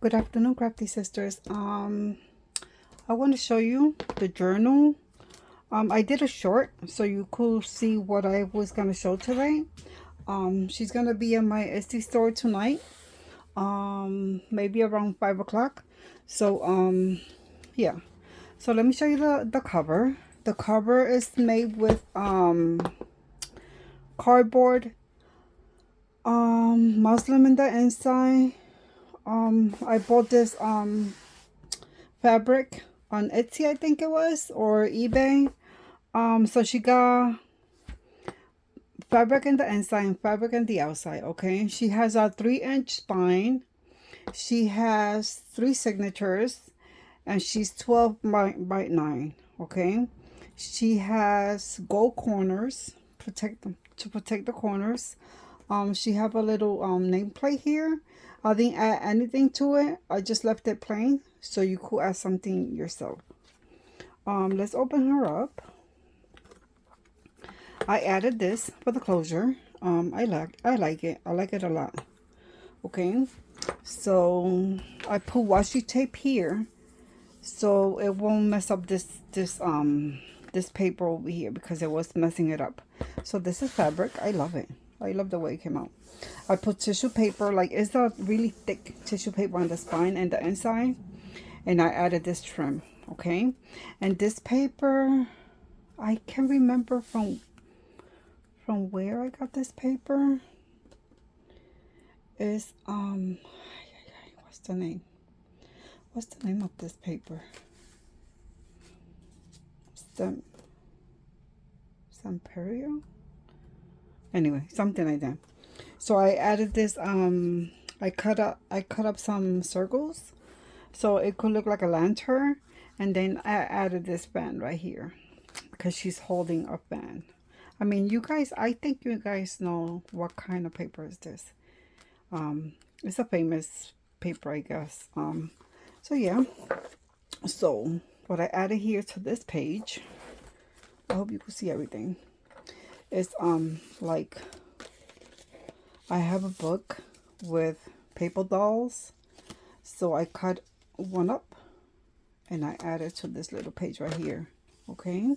Good afternoon, crafty sisters. I want to show you the journal. I did a short so you could see what I was gonna show today. She's gonna be in my Etsy store tonight. Maybe around 5 o'clock. So yeah. So let me show you the cover. The cover is made with cardboard, muslin in the inside. I bought this fabric on Etsy, I think it was, or eBay. So she got fabric in the inside and fabric in the outside. Okay, she has a 3-inch spine. She has 3 signatures, and she's 12 by 9. Okay, she has gold corners to protect the corners. She have a little nameplate here. I didn't add anything to it. I just left it plain so you could add something yourself. Let's open her up. I added this for the closure. I like it. I like it a lot. Okay, so I put washi tape here so it won't mess up this paper over here because it was messing it up. So this is fabric. I love it. I love the way it came out. I put tissue paper, like it's a really thick tissue paper on the spine and the inside, and I added this trim. Okay, and this paper, I can't remember from where I got this paper. Is what's the name? What's the name of this paper? Samperio? Anyway, something like that. So I added this, I cut up some circles so it could look like a lantern, and then I added this band right here because she's holding a fan. I mean, you guys, I think you guys know what kind of paper is this. It's a famous paper, I guess. So yeah. So what I added here to this page, I hope you can see everything. It's like I have a book with paper dolls. So I cut one up and I added to this little page right here. Okay.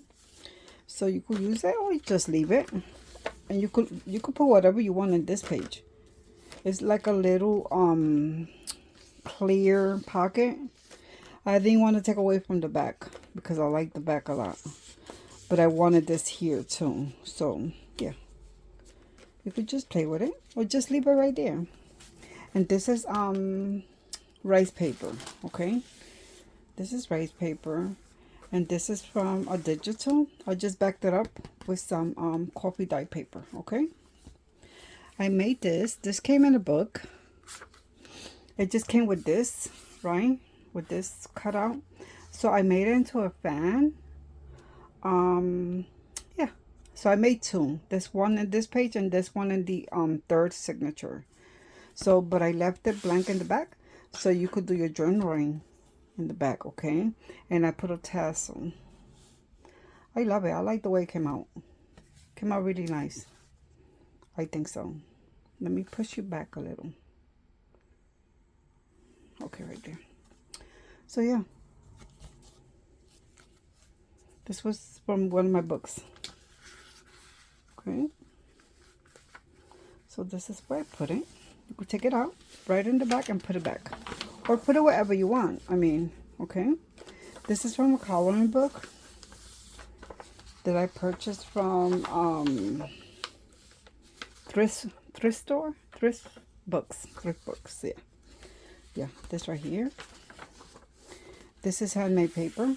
So you could use it or just leave it. And you could put whatever you want in this page. It's like a little clear pocket. I didn't want to take away from the back because I like the back a lot. But I wanted this here too. So yeah. You could just play with it or just leave it right there. And this is rice paper, okay? This is rice paper. And this is from a digital. I just backed it up with some coffee dye paper, okay? I made this. This came in a book. It just came with this, right? With this cutout. So I made it into a fan. Yeah. So I made 2. This one in this page and this one in the 3rd signature. So, but I left it blank in the back so you could do your journaling in the back, okay? And I put a tassel. I love it. I like the way it came out. Came out really nice. I think so. Let me push you back a little. Okay, right there. So yeah. This was from one of my books. Okay. So this is where I put it. You could take it out, right in the back, and put it back. Or put it wherever you want. I mean, okay. This is from a coloring book that I purchased from thrift books, yeah. Yeah, this right here. This is handmade paper.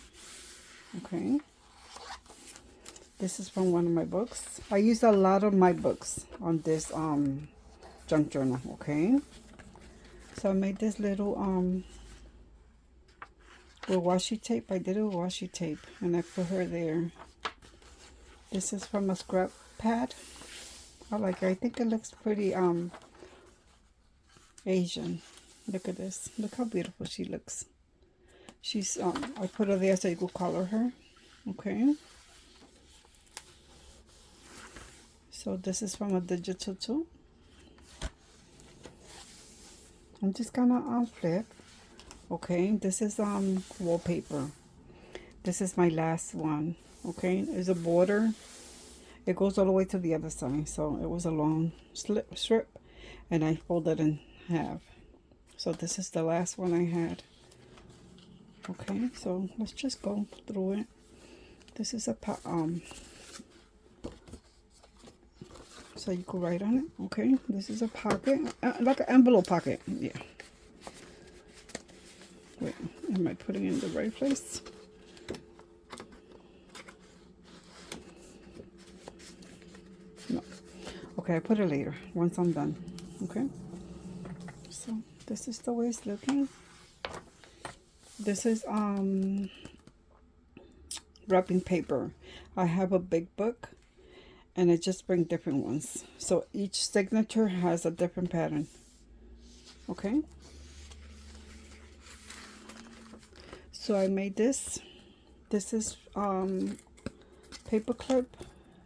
Okay. This is from one of my books. I use a lot of my books on this junk journal, okay? So I made this little with washi tape. I did it with washi tape and I put her there. This is from a scrap pad. I like it. I think it looks pretty Asian. Look at this. Look how beautiful she looks. She's I put her there so you could color her. Okay. So this is from a digital too. I'm just gonna flip. Okay, this is wallpaper. This is my last one. Okay, there's a border. It goes all the way to the other side. So it was a long strip and I folded in half. So this is the last one I had. Okay, so let's just go through it. This is a so you could write on it. Okay, this is a pocket, like an envelope pocket. Yeah. Wait, am I putting it in the right place? No. Okay, I put it later once I'm done. Okay. So this is the way it's looking. This is wrapping paper. I have a big book and I just bring different ones. So each signature has a different pattern. Okay. So I made this. This is paper clip.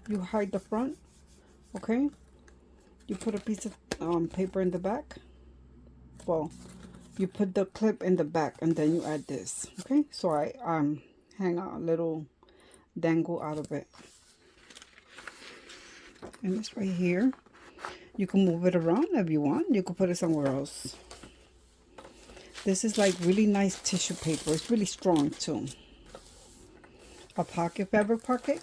You hide the front. Okay. You put a piece of paper in the back. Well, you put the clip in the back and then you add this. Okay. So I hang a little dangle out of it. And it's right here. You can move it around if you want. You can put it somewhere else. This is like really nice tissue paper. It's really strong too. A pocket, fabric pocket.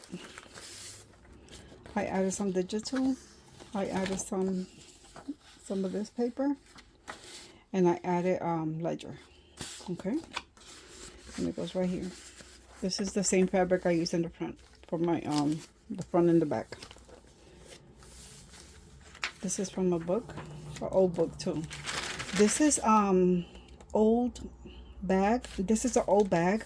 I added some digital. I added some of this paper. And I added ledger. Okay. And it goes right here. This is the same fabric I used in the front for my the front and the back. This is from a book, an old book too. This is old bag. This is an old bag.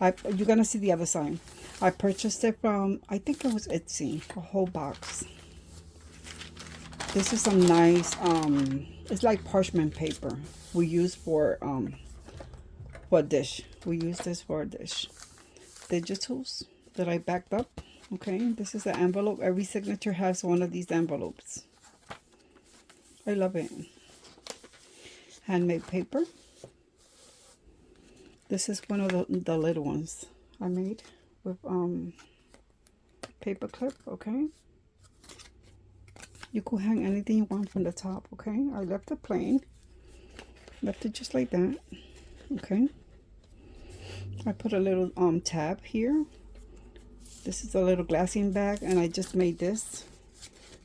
You're gonna see the other side. I purchased it from, I think it was Etsy, a whole box. This is some nice it's like parchment paper we use for a dish. We use this for a dish. Digitals that I backed up. Okay, this is the envelope. Every signature has one of these envelopes. I love it. Handmade paper. This is one of the little ones I made with paper clip. Okay, you could hang anything you want from the top. Okay, I left it plain, left it just like that. Okay, I put a little tab here. This is a little glassine bag and I just made this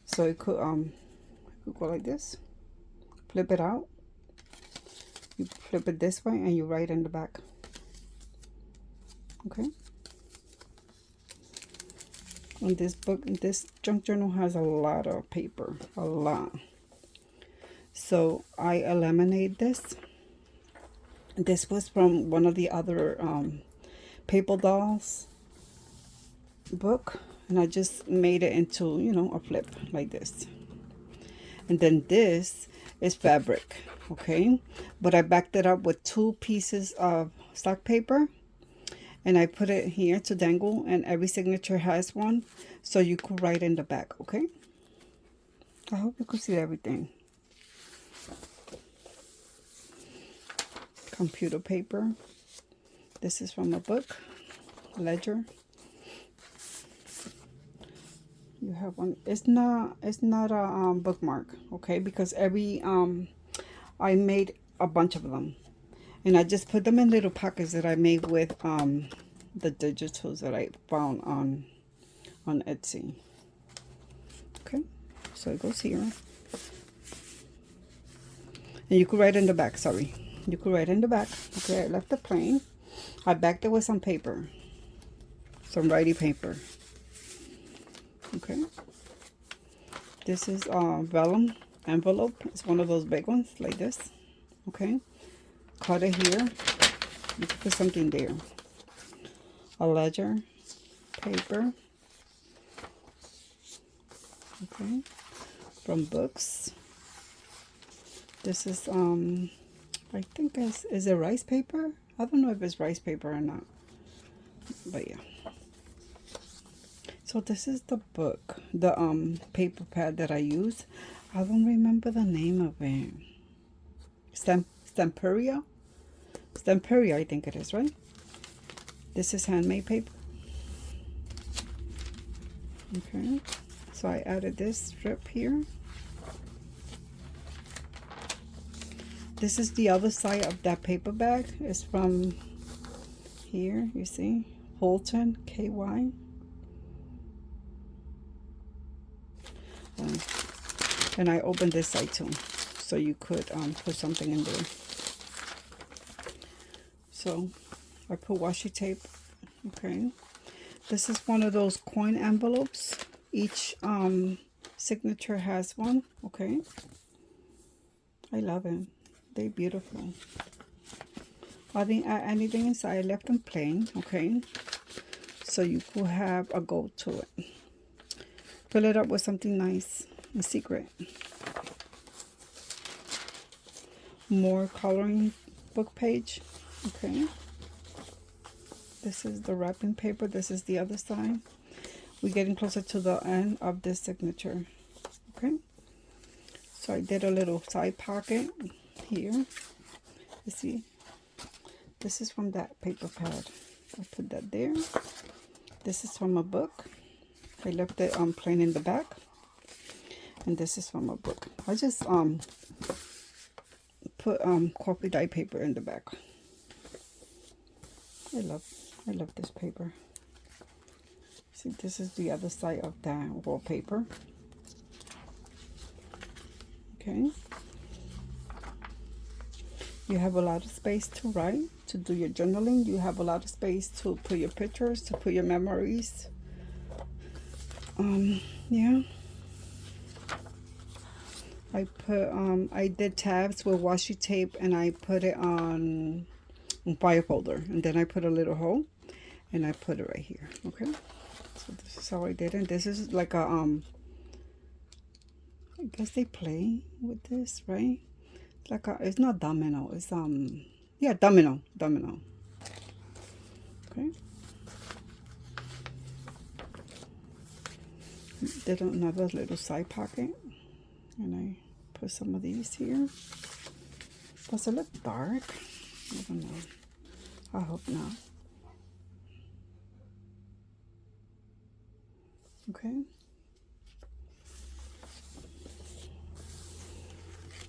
so it could go like this. Flip it out. You flip it this way and you write in the back. Okay. On this book, this junk journal has a lot of paper, a lot. So I eliminated this. This was from one of the other Paper Dolls book, and I just made it into, you know, a flip like this. And then this is fabric, okay, but I backed it up with 2 pieces of stock paper and I put it here to dangle, and every signature has one, so you could write in the back. Okay, I hope you could see everything. Computer paper. This is from a book, ledger. You have one. It's not a bookmark, okay, because every I made a bunch of them and I just put them in little pockets that I made with the digitals that I found on Etsy. Okay, so it goes here, and you could write in the back. Sorry, you could write in the back. Okay, I left it plain. I backed it with some paper, some writing paper. Okay, this is vellum envelope. It's one of those big ones like this. Okay, cut it here. You can put something there. A ledger paper. Okay, from books. This is I think is it rice paper? I don't know if it's rice paper or not, but yeah. So this is the book, the paper pad that I use. I don't remember the name of it. Stamperia. Stamperia, I think it is, right? This is handmade paper. Okay, so I added this strip here. This is the other side of that paper bag. It's from here, you see, Holton, KY. And I opened this side too, so you could put something in there. So I put washi tape. Okay, this is one of those coin envelopes. Each signature has one. Okay, I love it. They're beautiful. I didn't add anything inside. I left them plain. Okay, so you could have a go to it. Fill it up with something nice and secret. More coloring book page. Okay, this is the wrapping paper. This is the other side. We're getting closer to the end of this signature. Okay, so I did a little side pocket here. You see, this is from that paper pad. I put that there. This is from a book. I left it plain in the back. And this is from a book. I just put coffee dye paper in the back. I love this paper. See, this is the other side of that wallpaper. Okay. You have a lot of space to write, to do your journaling. You have a lot of space to put your pictures, to put your memories. Yeah. I put I did tabs with washi tape, and I put it on file folder, and then I put a little hole, and I put it right here. Okay, so this is how I did it. This is like a I guess they play with this, right? It's like a, it's not domino, it's yeah, domino. Okay, did another little side pocket, and I put some of these here. Does it look dark? I don't know. I hope not. Okay.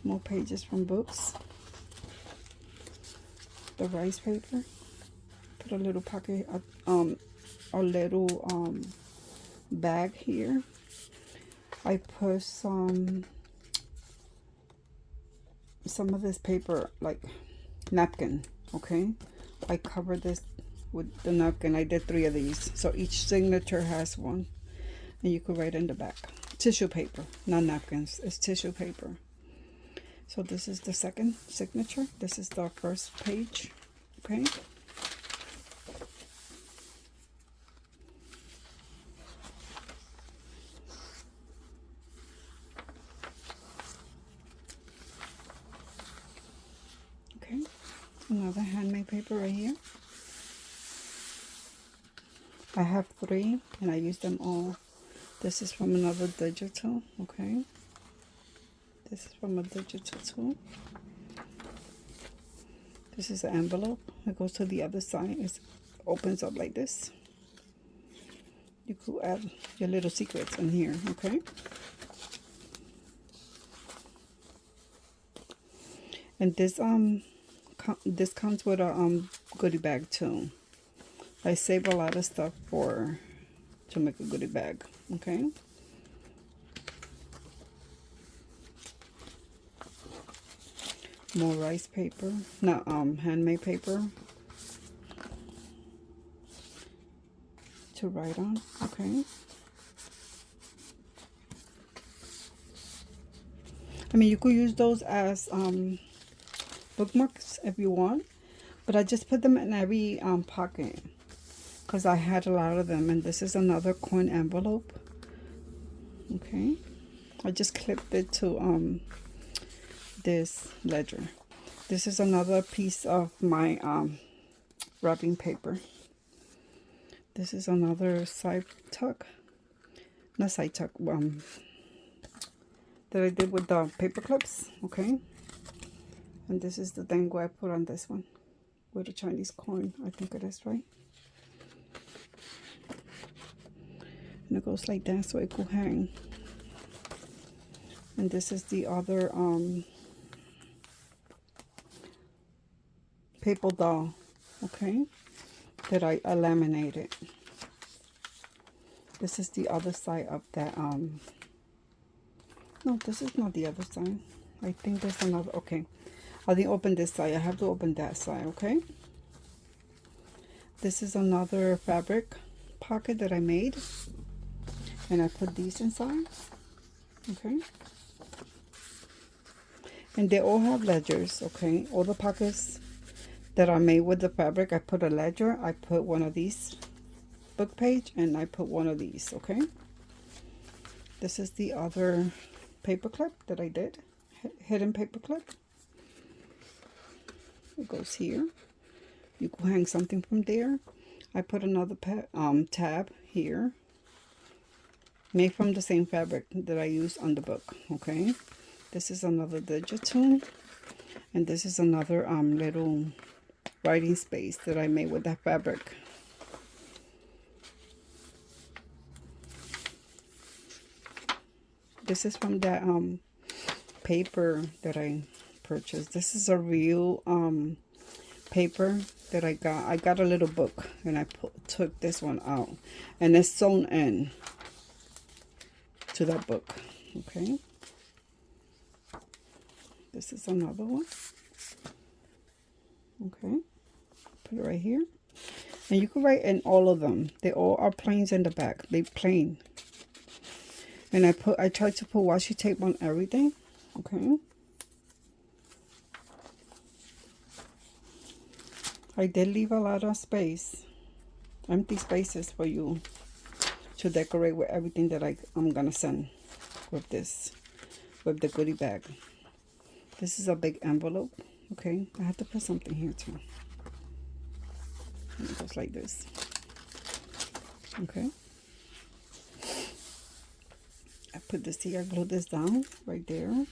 More pages from books. The rice paper. Put a little pocket, a little bag here. I put some of this paper, like napkin. Okay, I covered this with the napkin. I did 3 of these, so each signature has one, and you could write in the back. Tissue paper, not napkins, it's tissue paper. So this is the second signature. This is the first page. Okay, okay, another handmade paper right here. I have 3, and I use them all. This is from another digital. Okay, this is from a digital too. This is an envelope. It goes to the other side. It opens up like this. You could add your little secrets in here. Okay, and this comes with a goodie bag too. I save a lot of stuff to make a goodie bag. Okay, more rice paper, not handmade paper to write on. Okay, I mean, you could use those as bookmarks if you want, but I just put them in every pocket because I had a lot of them. And this is another coin envelope. Okay, I just clipped it to this ledger. This is another piece of my wrapping paper. This is another side tuck, not side tuck, that I did with the paper clips. Okay, and this is the dangle I put on this one. with a Chinese coin. I think it is, right? And it goes like that so it could hang. And this is the other paper doll, okay, that I laminated. This is the other side of that. No, this is not the other side. I think there's another. Okay, I didn't open this side. I have to open that side, okay? This is another fabric pocket that I made. And I put these inside, okay? And they all have ledgers, okay? All the pockets that are made with the fabric, I put a ledger. I put one of these book page, and I put one of these, okay? This is the other paper clip that I did, hidden paper clip. It goes here. You can hang something from there. I put another tab here, made from the same fabric that I used on the book, okay? This is another Digitoon, and this is another little writing space that I made with that fabric. This is from that paper that I purchased. This is a real paper that I got. I got a little book, and I took this one out, and it's sewn in to that book, okay? This is another one, okay? Put it right here, and you can write in all of them. They all are plains in the back. They plain. And I tried to put washi tape on everything, okay? I did leave a lot of space, empty spaces for you to decorate with everything that I'm gonna send with this, with the goodie bag. This is a big envelope, okay? I have to put something here too. And it goes like this, okay? I put this here, I glue this down right there.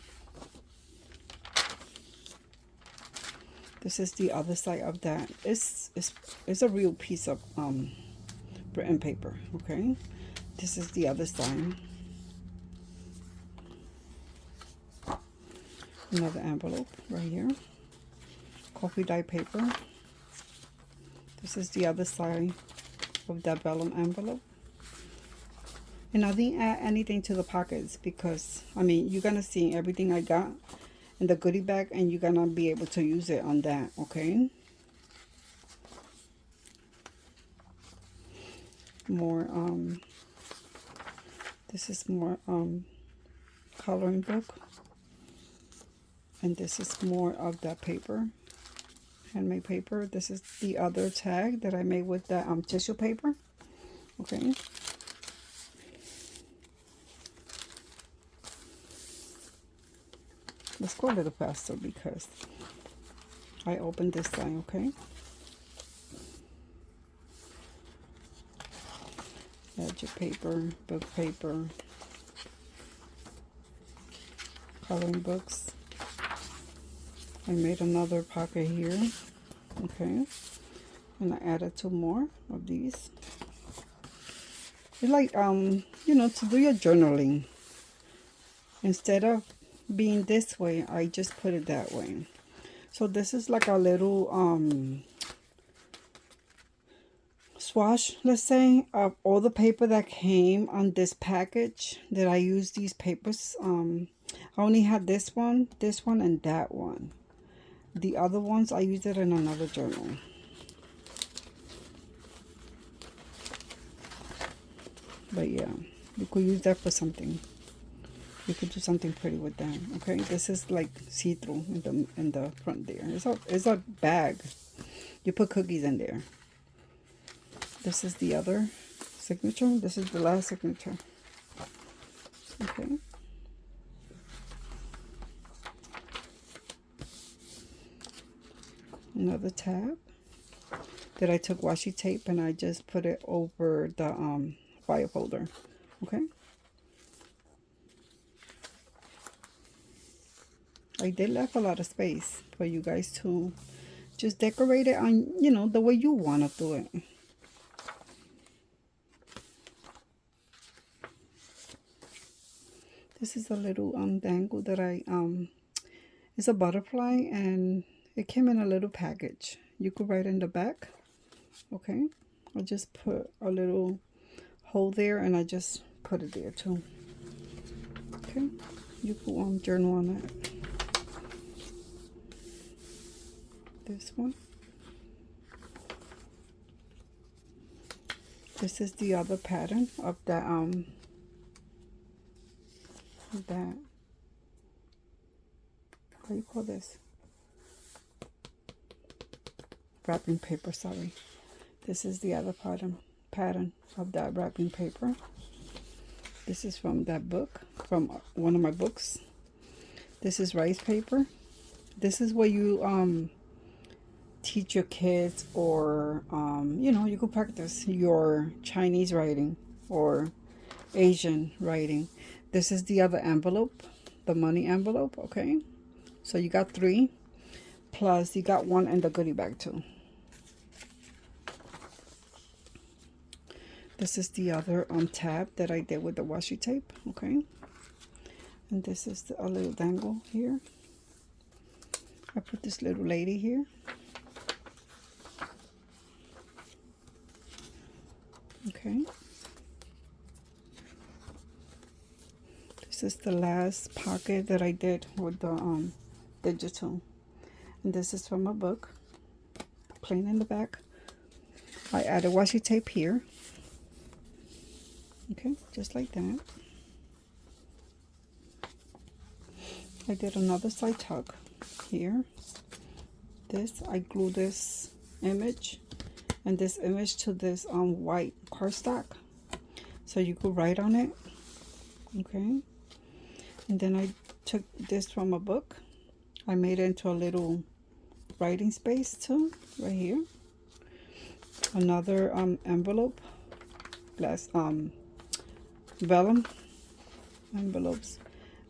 This is the other side of that. It's a real piece of written paper, okay? This is the other side. Another envelope right here. Coffee dye paper. This is the other side of that vellum envelope. And I didn't add anything to the pockets because, I mean, you're going to see everything I got in the goodie bag, and you're going to be able to use it on that, okay? More, this is more coloring book. And this is more of that paper, handmade paper. This is the other tag that I made with the tissue paper, okay? Let's go a little faster because I opened this side, okay? Ledger paper, book paper, coloring books. I made another pocket here, okay? And I added 2 more of these. It's like, you know, to do your journaling. Instead of being this way, I just put it that way. So this is like a little swatch, let's say, of all the paper that came on this package that I used these papers. I only had this one, and that one. The other ones, I used it in another journal. But yeah, you could use that for something. You could do something pretty with that, okay? This is like see-through in the front there. It's a bag. You put cookies in there. This is the other signature. This is the last signature. Okay. Another tab that I took washi tape and I just put it over the file folder. Okay. I did left a lot of space for you guys to Just decorate it on, you know, the way you want to do it. This is a little dangle that it's a butterfly, and it came in a little package. You could write in the back. Okay, I just put a little hole there, and I just put it there too. Okay, you could journal on it. This one. This is the other pattern of that what do you call this? Wrapping paper, sorry. This is the other pattern of that wrapping paper. This is from that book, from one of my books. This is rice paper. This is where you teach your kids, or you know, you could practice your Chinese writing or Asian writing. This is the other envelope, the money envelope. Okay, so you got 3, plus you got 1 in the goodie bag too. This is the other tab that I did with the washi tape. Okay, and this is a little dangle here. I put this little lady here. Okay, this is the last pocket that I did with the digital, and this is from a book, plain in the back. I added washi tape here. Okay, just like that. I did another side tuck here. This, I glue this image and this image to this white cardstock, so you could write on it. Okay, and then I took this from a book. I made it into a little writing space too, right here. Another envelope, glass vellum envelopes.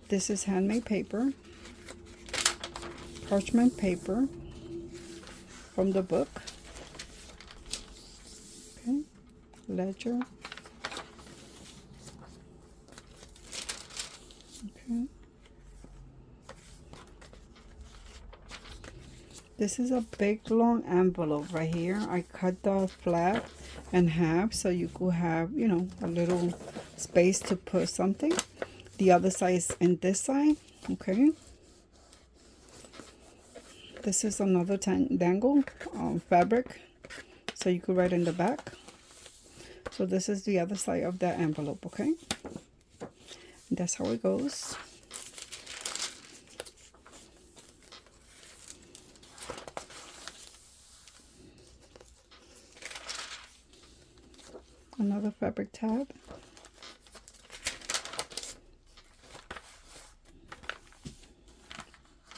This is handmade paper, parchment paper from the book. Okay, ledger. Okay, this is a big long envelope right here. I cut the flap in half so you could have, you know, a little space to put something. The other side is in this side. Okay, this is another dangle fabric, so you could write in the back. So this is the other side of that envelope. Okay, and that's how it goes. Another fabric tab.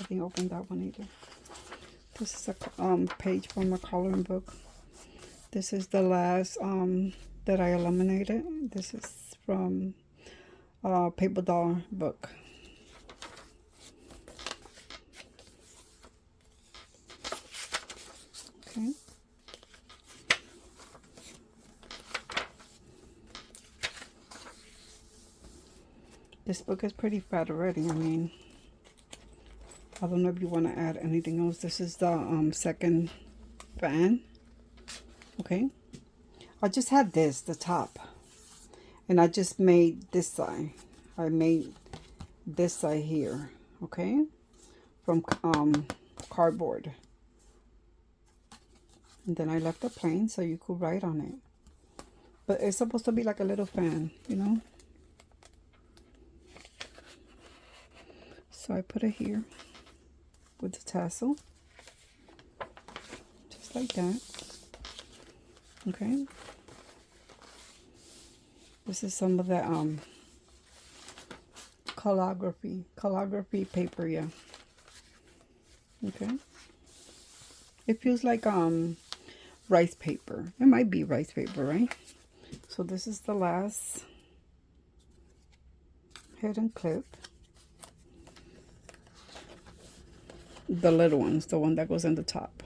I didn't open that one either. This is a page from a coloring book. This is the last that I eliminated. This is from Paper Doll book. Okay. This book is pretty fat already. I mean, I don't know if you want to add anything else. This is the second fan. Okay, I just had this, the top, and I just made this side. I made this side here. Okay, from cardboard, and then I left it plain so you could write on it. But it's supposed to be like a little fan, you know. So I put it here with the tassel, just like that. Okay, this is some of the calligraphy paper. Yeah. Okay, it feels like rice paper. It might be rice paper, right? So this is the last hidden clip. The little ones, the one that goes in the top.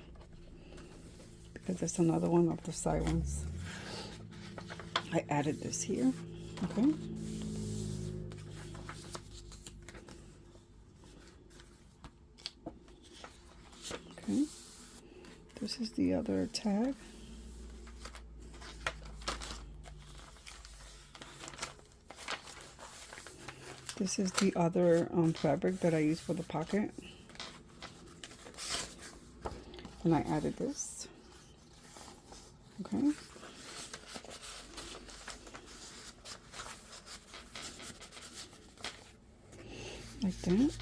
because there's another one of the side ones. I added this here. Okay. Okay. This is the other tag. This is the other fabric that I use for the pocket. And I added this. Okay. Like that.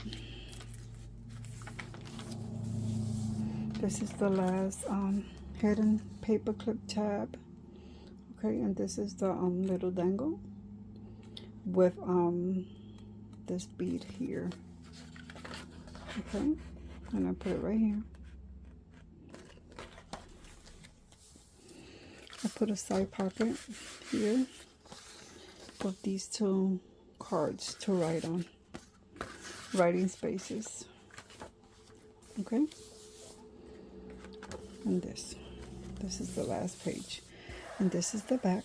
This is the last hidden paper clip tab. Okay, and this is the little dangle with this bead here. Okay, and I put it right here. I put a side pocket here with these two cards to write on, writing spaces. Okay, and this is the last page, and this is the back.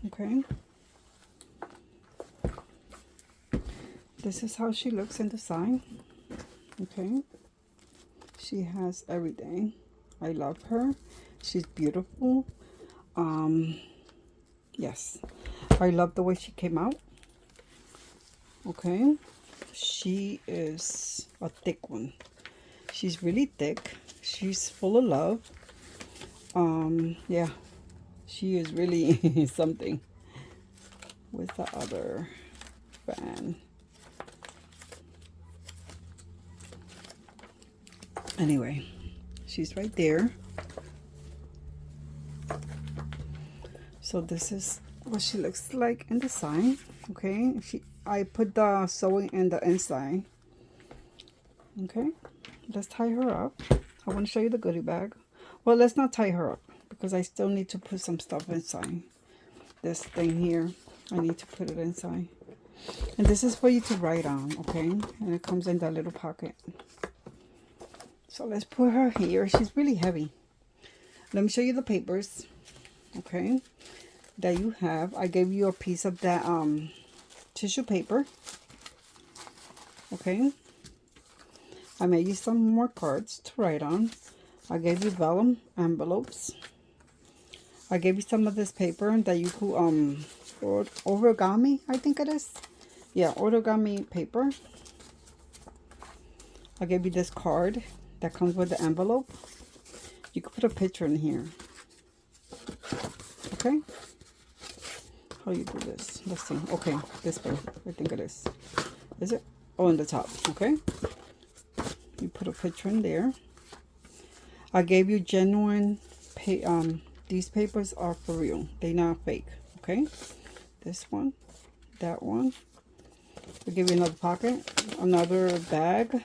Okay, this is how she looks in the side. Okay, she has everything. I love her. She's beautiful. Yes, I love the way she came out. Okay, she is a thick one. She's really thick. She's full of love. Yeah, she is really something. With the other fan. Anyway, she's right there. So this is what she looks like in the side. Okay, I put the sewing in the inside. Okay, let's tie her up. I want to show you the goodie bag. Well, let's not tie her up because I still need to put some stuff inside. This thing here, I need to put it inside. And this is for you to write on, okay? And it comes in that little pocket. So let's put her here. She's really heavy. Let me show you the papers, okay, that you have. I gave you a piece of that tissue paper, okay. I made you some more cards to write on. I gave you vellum envelopes. I gave you some of this paper that you could origami, I think it is. Yeah, origami paper. I gave you this card that comes with the envelope. You could put a picture in here. Okay? How you do this? Let's see. Okay, this way. I think it is. Is it? Oh, in the top. Okay? You put a picture in there. I gave you genuine these papers are for real. They're not fake. Okay? This one. That one. I'll give you another pocket. Another bag.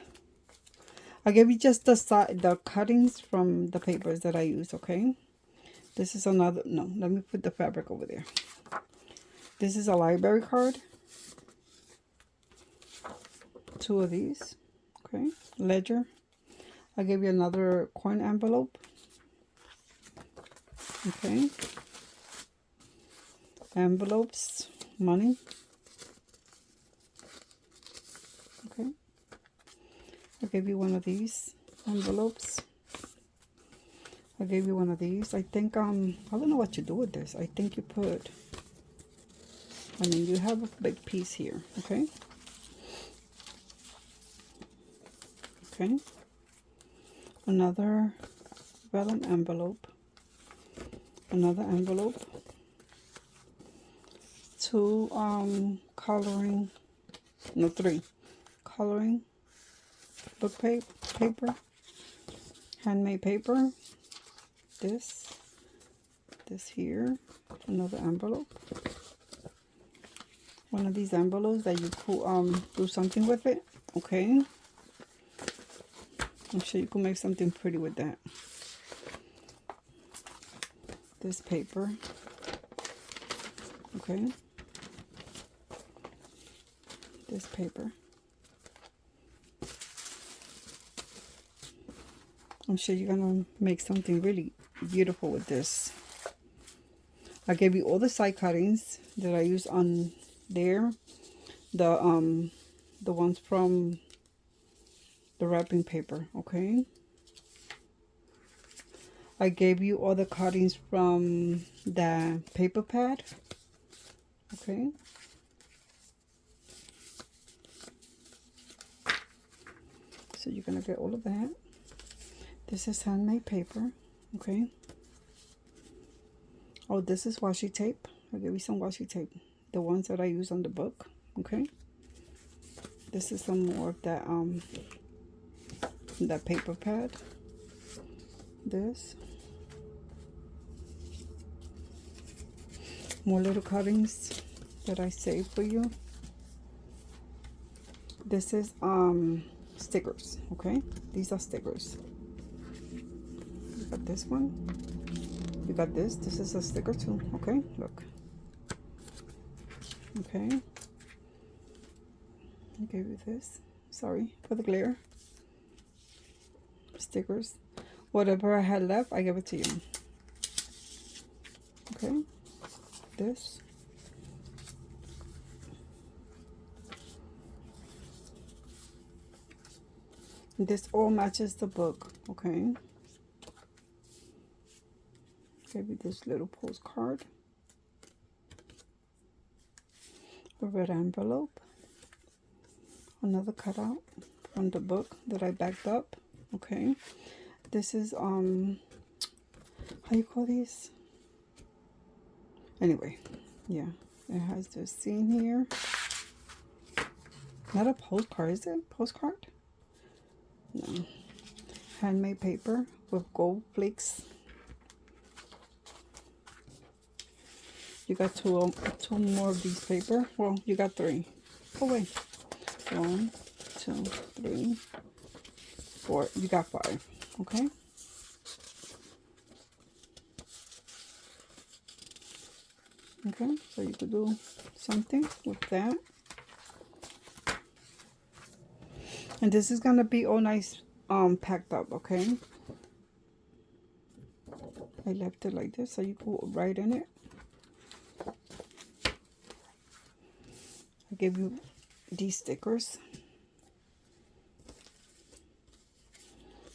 I gave you just the cuttings from the papers that I use, okay? This is another, no, let me put the fabric over there. This is a library card. 2 of these, okay? Ledger. I gave you another coin envelope. Okay. Envelopes, money. Okay. I gave you one of these envelopes. I gave you one of these. I think, I don't know what you do with this. I think you put, I mean, you have a big piece here, okay? Okay. Another vellum envelope. Another envelope. 2 coloring, no, 3 coloring book paper, handmade paper. This here, another envelope. One of these envelopes that you could do something with it, okay? I'm sure you can make something pretty with that. This paper, okay? This paper. I'm sure you're gonna make something really beautiful with this. I gave you all the side cuttings that I use on there. The ones from the wrapping paper, okay? I gave you all the cuttings from the paper pad, okay? So you're gonna get all of that. This is handmade paper, okay? Oh, this is washi tape. I'll give you some washi tape. The ones that I use on the book, okay? This is some more of that paper pad. This. More little cuttings that I saved for you. This is stickers, okay? These are stickers. You got this one. You got this. This is a sticker too, okay? Look. Okay. I gave you this. Sorry for the glare. Stickers. Whatever I had left, I gave it to you. Okay. This. This all matches the book, okay? Gave you this little postcard. A red envelope. Another cutout from the book that I backed up, okay? This is, how you call these? Anyway, yeah, it has this scene here. Not a postcard, is it? Postcard? No. Handmade paper with gold flakes. You got two more of these paper. Well, you got 3. Oh wait, 1, 2, 3, 4. You got 5. Okay. Okay, so you could do something with that. And this is gonna be all nice packed up, okay? I left it like this so you could write in it. I gave you these stickers.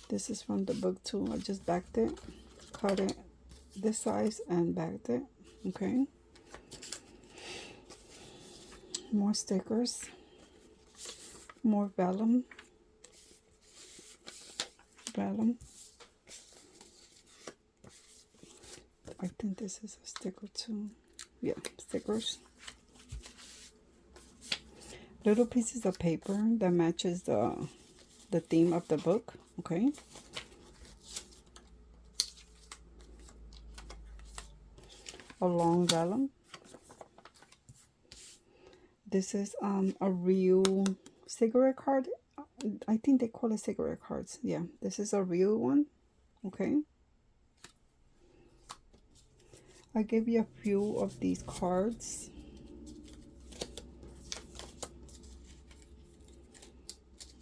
This is from the book too. I just backed it, cut it this size and backed it, okay? More stickers, more vellum. I think this is a sticker too. Yeah, stickers. Little pieces of paper that matches the theme of the book, okay? A long vellum. This is a real cigarette card. I think they call it cigarette cards. Yeah, this is a real one, okay? I gave you a few of these cards.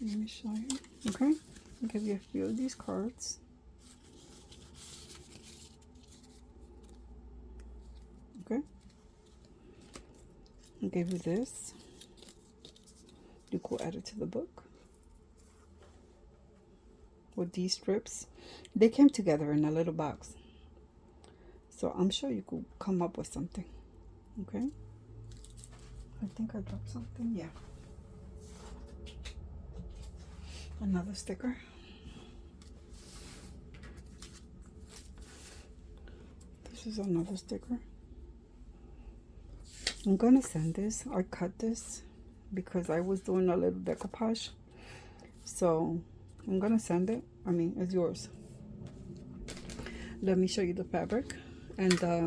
Let me show you. Okay, I'll give you a few of these cards. Okay, I'll give you this. You could add it to the book. With these strips, they came together in a little box. So I'm sure you could come up with something. Okay, I think I dropped something. Yeah. Another sticker. This is another sticker. I'm gonna send this. I cut this because I was doing a little decoupage. So I'm gonna send it. I mean, it's yours. Let me show you the fabric. And I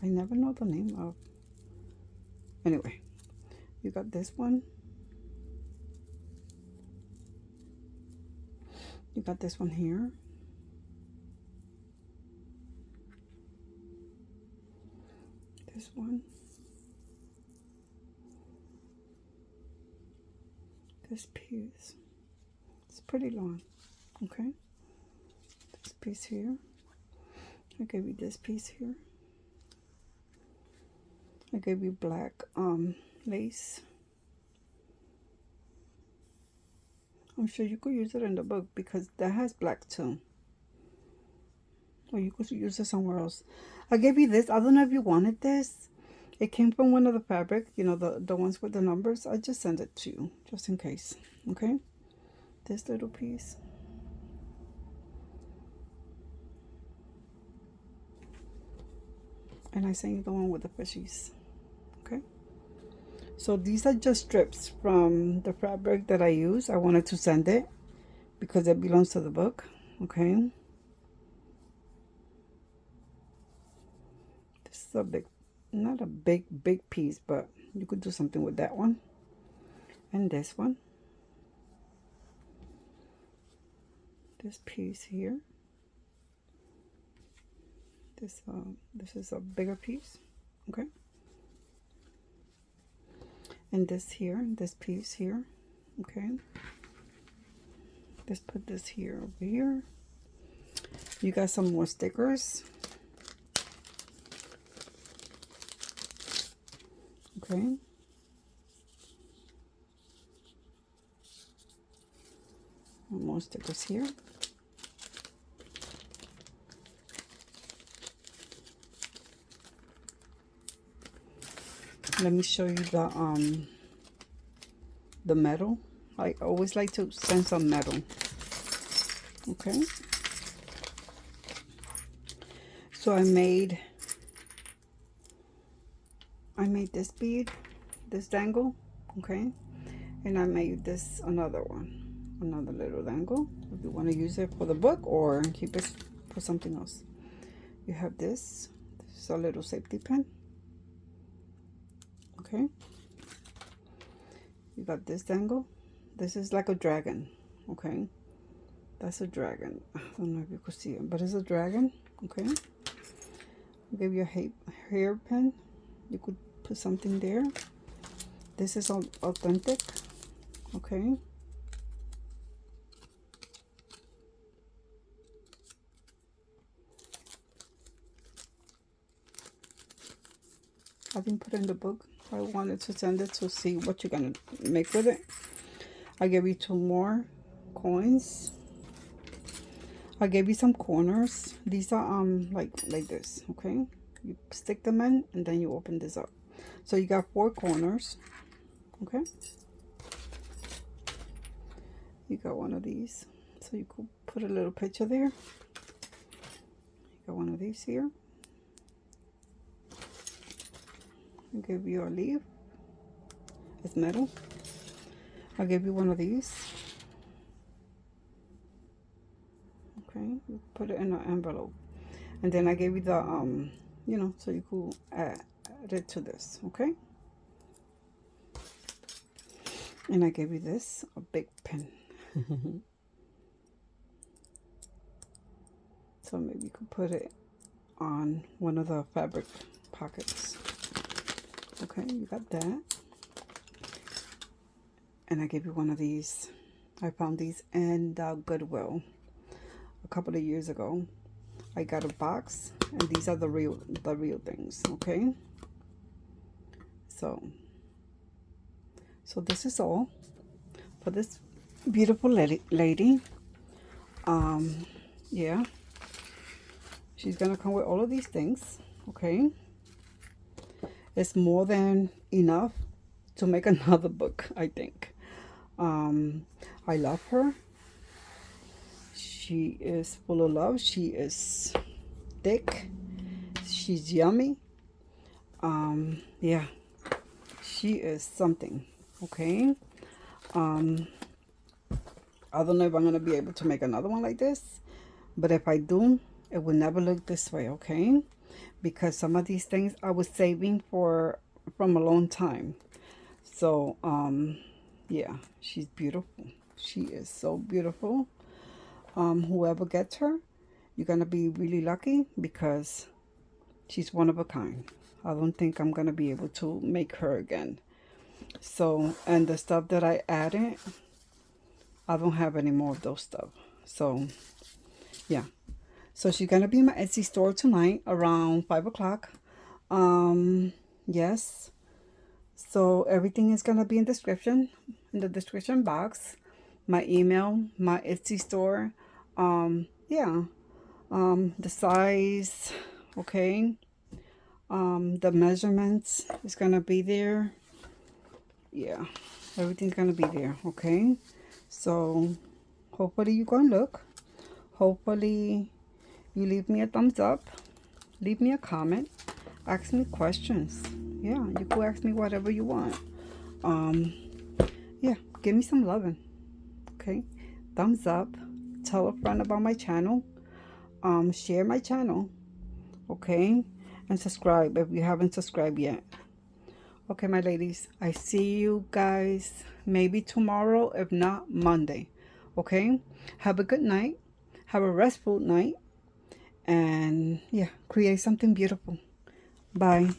never know the name of. Anyway, you got this one. You got this one here. This one. This piece. This pretty long. Okay, this piece here. I gave you this piece here. I gave you black lace. I'm sure you could use it in the book because that has black too. Or you could use it somewhere else. I gave you this. I don't know if you wanted this. It came from one of the fabric, you know, the ones with the numbers. I just sent it to you just in case. Okay, this little piece. And I sent you the one with the fishies. Okay, so these are just strips from the fabric that I use. I wanted to send it because it belongs to the book. Okay, this is a big, not a big piece, but you could do something with that one and this one, this piece here. This is a bigger piece. Okay, and this here, this piece here. Okay, let's put this here over here. You got some more stickers. Okay, more stickers here. Let me show you the metal. I always like to send some metal. Okay, so I made this bead, this dangle. Okay, and I made this another one, another little dangle. If you want to use it for the book or keep it for something else. You have this. This is a little safety pin. Okay, you got this dangle. This is like a dragon. Okay, that's a dragon. I don't know if you could see it, but it's a dragon. Okay, I'll give you a hair pin. You could put something there. This is authentic. Okay, I didn't put in the book. I wanted to send it to see what you're gonna make with it. I gave you 2 more coins. I gave you some corners. These are like this. Okay, you stick them in and then you open this up. So you got 4 corners. Okay, you got one of these, so you could put a little picture there. You got one of these here. I'll give you a leaf. It's metal. I'll give you one of these. Okay, you put it in an envelope. And then I gave you the, you know, so you could add it to this. Okay. And I gave you this, a big pen. So maybe you could put it on one of the fabric pockets. Okay, you got that. And I gave you one of these. I found these in the Goodwill a couple of years ago. I got a box, and these are the real things. Okay, so this is all for this beautiful lady. Yeah, she's gonna come with all of these things. Okay, it's more than enough to make another book, I think. I love her. She is full of love. She is thick. She's yummy. Yeah, she is something. Okay. I don't know if I'm gonna be able to make another one like this, but if I do, it will never look this way. Okay, because some of these things I was saving from a long time. So yeah, she's beautiful. She is so beautiful. Whoever gets her, you're gonna be really lucky because she's one of a kind. I don't think I'm gonna be able to make her again. So, and the stuff that I added, I don't have any more of those stuff. So yeah, so she's gonna be in my Etsy store tonight around 5 o'clock. Yes, so everything is gonna be in the description box. My email, my Etsy store, yeah, the size, okay, the measurements is gonna be there. Yeah, everything's gonna be there, okay. So hopefully you go and look. Hopefully you leave me a thumbs up, leave me a comment, ask me questions. Yeah, you can ask me whatever you want. Yeah, give me some loving, okay. Thumbs up, tell a friend about my channel, share my channel, okay, and subscribe if you haven't subscribed yet. Okay, my ladies, I see you guys maybe tomorrow, if not Monday. Okay, have a good night, have a restful night, and yeah, create something beautiful. Bye.